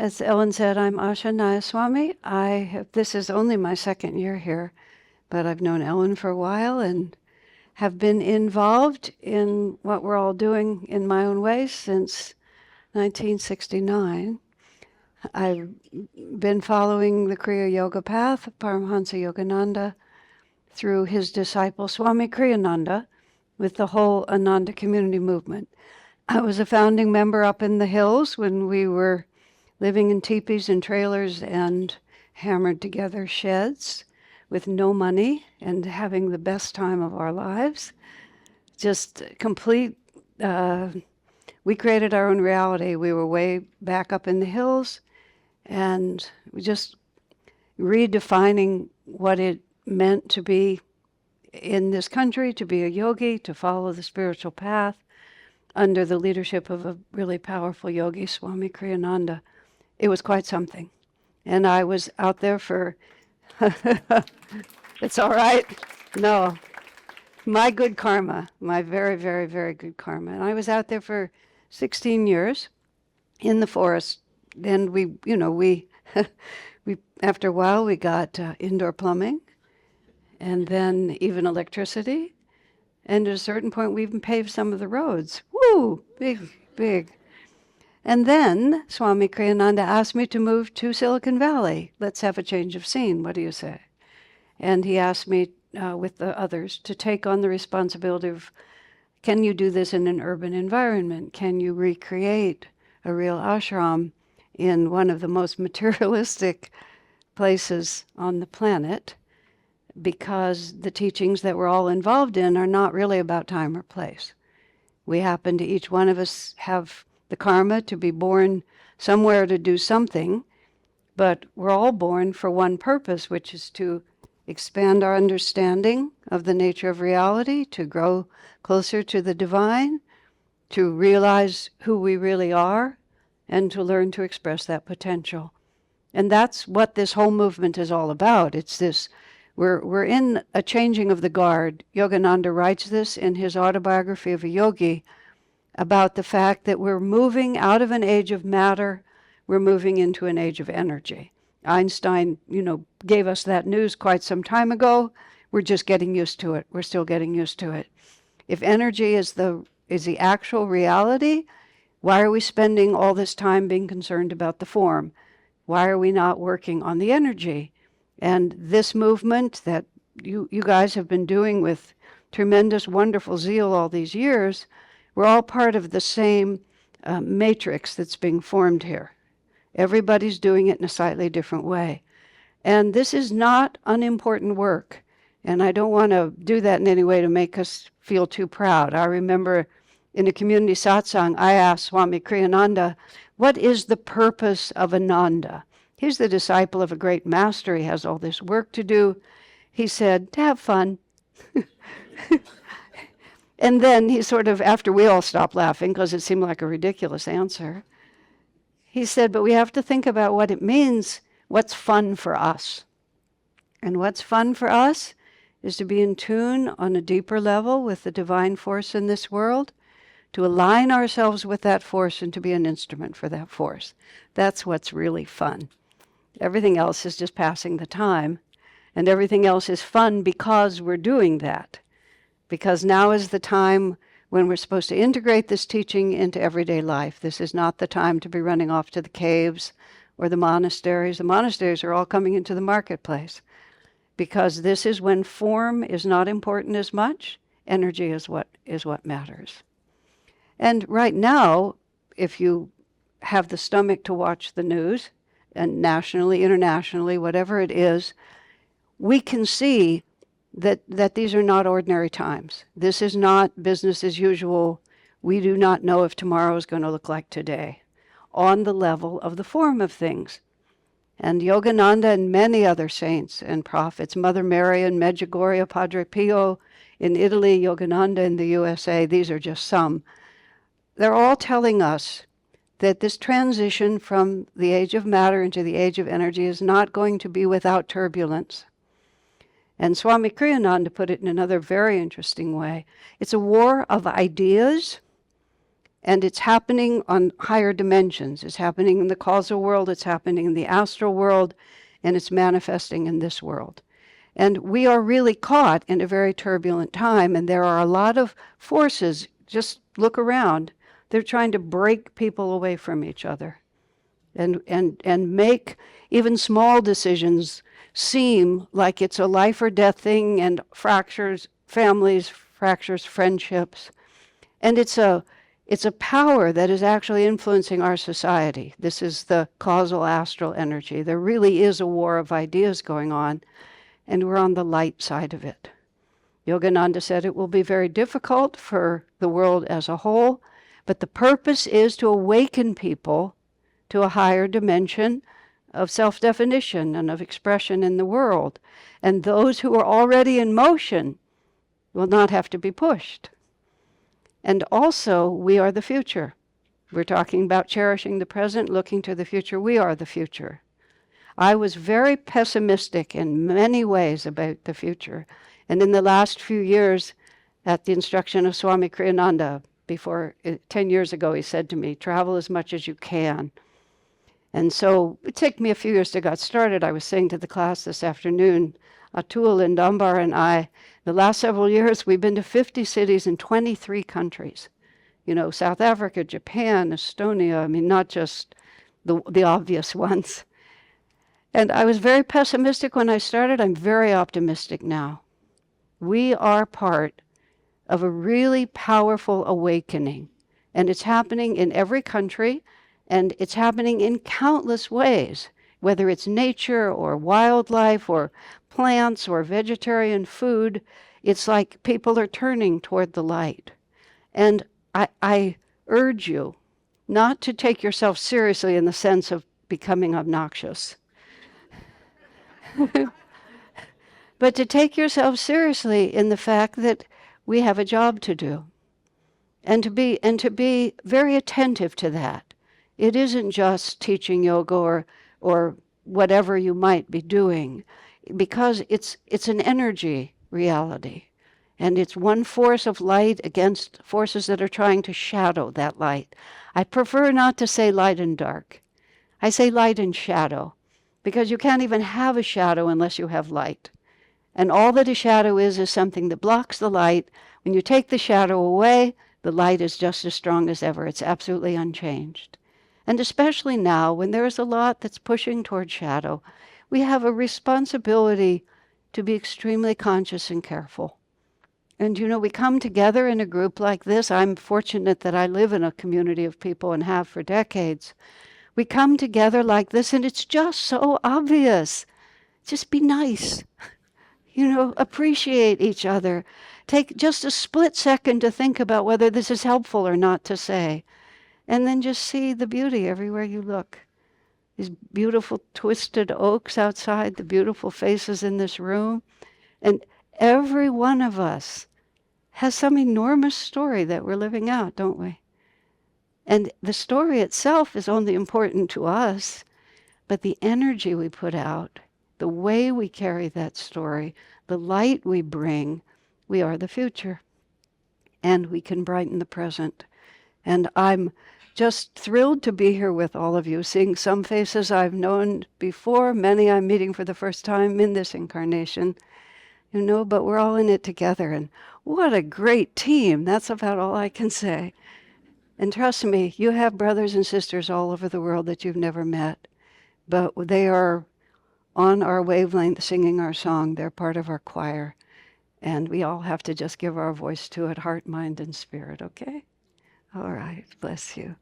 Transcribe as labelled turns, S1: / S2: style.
S1: As Ellen said, I'm Asha Nayaswami. This is only my second year here, but I've known Ellen for a while and have been involved in what we're all doing in my own way since 1969. I've been following the Kriya Yoga path of Paramahansa Yogananda through his disciple Swami Kriyananda with the whole Ananda community movement. I was a founding member up in the hills when we were living in teepees and trailers and hammered together sheds with no money and having the best time of our lives. Just complete, we created our own reality. We were way back up in the hills and we just redefining what it meant to be in this country, to be a yogi, to follow the spiritual path under the leadership of a really powerful yogi, Swami Kriyananda. It was quite something. And I was out there for, it's all right. No, my good karma, my very, very, very good karma. And I was out there for 16 years in the forest. And we after a while, we got indoor plumbing and then even electricity. And at a certain point, we even paved some of the roads. Woo, big, big. And then Swami Kriyananda asked me to move to Silicon Valley. Let's have a change of scene. What do you say? And he asked me with the others to take on the responsibility of, can you do this in an urban environment? Can you recreate a real ashram in one of the most materialistic places on the planet? Because the teachings that we're all involved in are not really about time or place. We happen to, each one of us, have the karma to be born somewhere to do something, but we're all born for one purpose, which is to expand our understanding of the nature of reality, to grow closer to the divine, to realize who we really are, and to learn to express that potential. And that's what this whole movement is all about. It's this, we're in a changing of the guard. Yogananda writes this in his autobiography of a yogi, about the fact that we're moving out of an age of matter, we're moving into an age of energy. Einstein, gave us that news quite some time ago. We're just getting used to it. We're still getting used to it. If energy is the actual reality, why are we spending all this time being concerned about the form? Why are we not working on the energy? And this movement that you guys have been doing with tremendous, wonderful zeal all these years, we're all part of the same matrix that's being formed here. Everybody's doing it in a slightly different way. And this is not unimportant work. And I don't want to do that in any way to make us feel too proud. I remember in a community satsang, I asked Swami Kriyananda, what is the purpose of Ananda? He's the disciple of a great master. He has all this work to do. He said, to have fun. And then he sort of, after we all stopped laughing because it seemed like a ridiculous answer, he said, but we have to think about what it means, what's fun for us. And what's fun for us is to be in tune on a deeper level with the divine force in this world, to align ourselves with that force and to be an instrument for that force. That's what's really fun. Everything else is just passing the time, and everything else is fun because we're doing that. Because now is the time when we're supposed to integrate this teaching into everyday life. This is not the time to be running off to the caves or the monasteries. The monasteries are all coming into the marketplace, because this is when form is not important as much. Energy is what matters. And right now, if you have the stomach to watch the news, and nationally, internationally, whatever it is, we can see that these are not ordinary times. This is not business as usual. We do not know if tomorrow is going to look like today, on the level of the form of things. And Yogananda and many other saints and prophets, Mother Mary in Medjugorje, Padre Pio in Italy, Yogananda in the USA, these are just some. They're all telling us that this transition from the age of matter into the age of energy is not going to be without turbulence. And Swami Kriyananda put it in another very interesting way. It's a war of ideas And it's happening on higher dimensions. It's happening in the causal world, it's happening in the astral world, and it's manifesting in this world. And we are really caught in a very turbulent time, and there are a lot of forces. Just look around. They're trying to break people away from each other and make even small decisions seem like it's a life or death thing, and fractures families, fractures friendships. And it's a power that is actually influencing our society. This is the causal astral energy. There really is a war of ideas going on, and we're on the light side of it. Yogananda said it will be very difficult for the world as a whole, but the purpose is to awaken people to a higher dimension of self-definition and of expression in the world. And those who are already in motion will not have to be pushed. And also, we are the future. We're talking about cherishing the present, looking to the future. We are the future. I was very pessimistic in many ways about the future. And in the last few years, at the instruction of Swami Kriyananda, 10 years ago, he said to me, travel as much as you can. And so it took me a few years to get started. I was saying to the class this afternoon, Atul and Dambar and I, the last several years, we've been to 50 cities in 23 countries. You know, South Africa, Japan, Estonia, I mean, not just the obvious ones. And I was very pessimistic when I started. I'm very optimistic now. We are part of a really powerful awakening. And it's happening in every country, and it's happening in countless ways, whether it's nature or wildlife or plants or vegetarian food. It's like people are turning toward the light. And I urge you not to take yourself seriously in the sense of becoming obnoxious, but to take yourself seriously in the fact that we have a job to do, and to be very attentive to that. It isn't just teaching yoga or whatever you might be doing, because it's an energy reality. And it's one force of light against forces that are trying to shadow that light. I prefer not to say light and dark. I say light and shadow, because you can't even have a shadow unless you have light. And all that a shadow is something that blocks the light. When you take the shadow away, the light is just as strong as ever. It's absolutely unchanged. And especially now, when there is a lot that's pushing toward shadow, we have a responsibility to be extremely conscious and careful. And you know, we come together in a group like this. I'm fortunate that I live in a community of people and have for decades. We come together like this, and it's just so obvious. Just be nice. You know, appreciate each other. Take just a split second to think about whether this is helpful or not to say. And then just see the beauty everywhere you look. These beautiful twisted oaks outside, the beautiful faces in this room. And every one of us has some enormous story that we're living out, don't we? And the story itself is only important to us, but the energy we put out, the way we carry that story, the light we bring, we are the future. And we can brighten the present. And I'm just thrilled to be here with all of you, seeing some faces I've known before, many I'm meeting for the first time in this incarnation. You know, but we're all in it together. And what a great team. That's about all I can say. And trust me, you have brothers and sisters all over the world that you've never met. But they are on our wavelength singing our song. They're part of our choir. And we all have to just give our voice to it, heart, mind, and spirit, okay? All right, bless you.